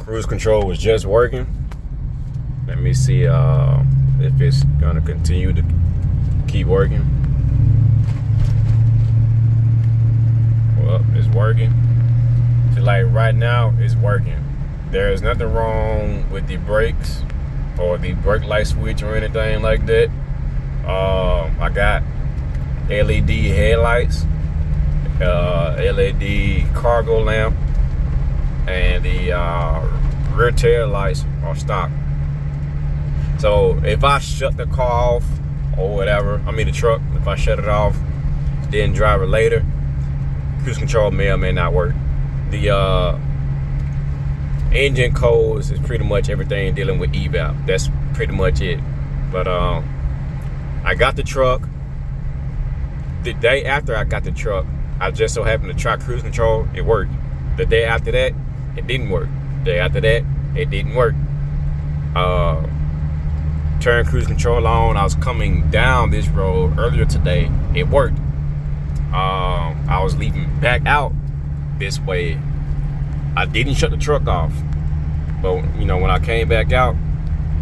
Cruise control was just working. Let me see if it's gonna continue to keep working. Well, it's working. So like right now, it's working. There is nothing wrong with the brakes or the brake light switch or anything like that. I got LED headlights, LED cargo lamp, and the rear tail lights are stock. So if I shut the car off or whatever, I mean the truck, if I shut it off, then drive it later, cruise control may or may not work. The engine codes is pretty much everything dealing with evap. That's pretty much it. But I got the truck. The day after I got the truck, I just so happened to try cruise control. It worked. The day after that, it didn't work. The day after that, it didn't work. Turned cruise control on. I was coming down this road earlier today. It worked. I was leaving back out this way. I didn't shut the truck off, but you know, when I came back out,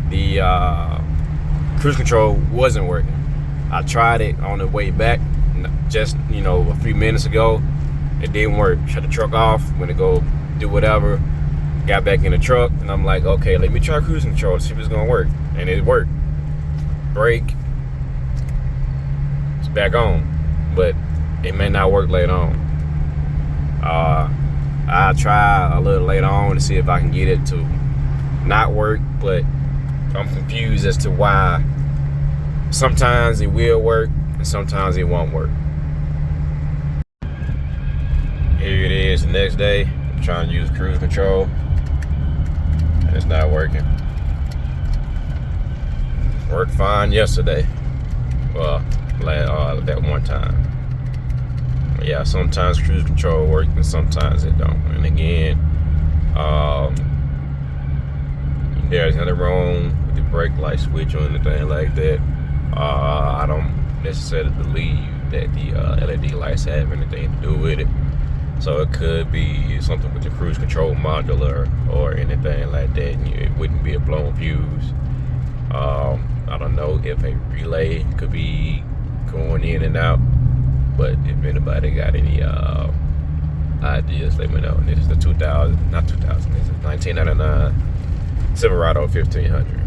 the cruise control wasn't working. I tried it on the way back just, you know, a few minutes ago. It didn't work. Shut the truck off, went to go do whatever, got back in the truck, and I'm like, okay, let me try cruise control, see if it's gonna work. And it worked. Brake, it's back on, but it may not work later on. I'll try a little later on to see if I can get it to not work, but I'm confused as to why sometimes it will work and sometimes it won't work. Here it is the next day. I'm trying to use cruise control and it's not working. Worked fine yesterday. Well, that one time. Yeah, sometimes cruise control works and sometimes it don't. And again, there's nothing wrong with the brake light switch or anything like that. I don't necessarily believe that the LED lights have anything to do with it. So it could be something with the cruise control module or anything like that. It wouldn't be a blown fuse. I don't know if a relay could be going in and out. But if anybody got any ideas, let me know. This is the 1999 Silverado 1500.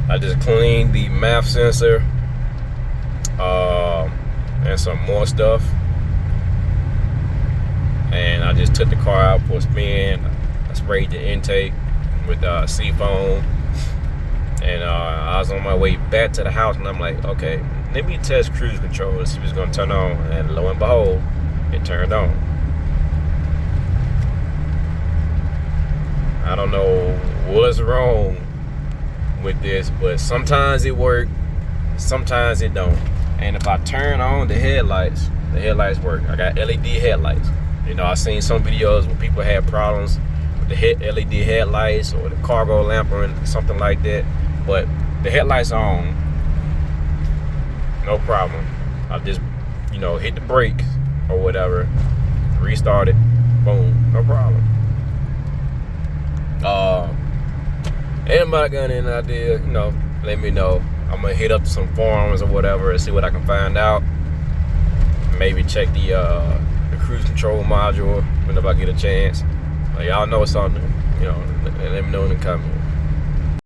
I just cleaned the MAF sensor and some more stuff. And I just took the car out for a spin. I sprayed the intake with seafoam. And I was on my way back to the house, and I'm like, okay, let me test cruise control and see if it's gonna turn on. And lo and behold, it turned on. I don't know what's wrong with this, but sometimes it works, sometimes it don't. And if I turn on the headlights work. I got LED headlights. You know, I've seen some videos where people had problems with the LED headlights or the cargo lamp or something like that. But the headlights are on, no problem. I just, you know, hit the brake or whatever, restart it, boom, no problem. Anybody got any idea, you know, let me know. I'm gonna hit up some forums or whatever and see what I can find out. Maybe check the cruise control module whenever I get a chance. Y'all know something, you know, let me know in the comments.